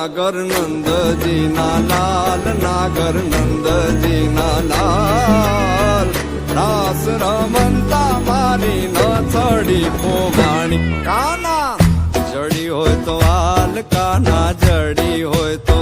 નાગર નંદજીના લાલ, નાગર નંદજીના લાલ. રાસ રમંતા મારી ન ચડી પોવાણી. કાના જડી હોય તો હાલ, કાના જડી હોય તો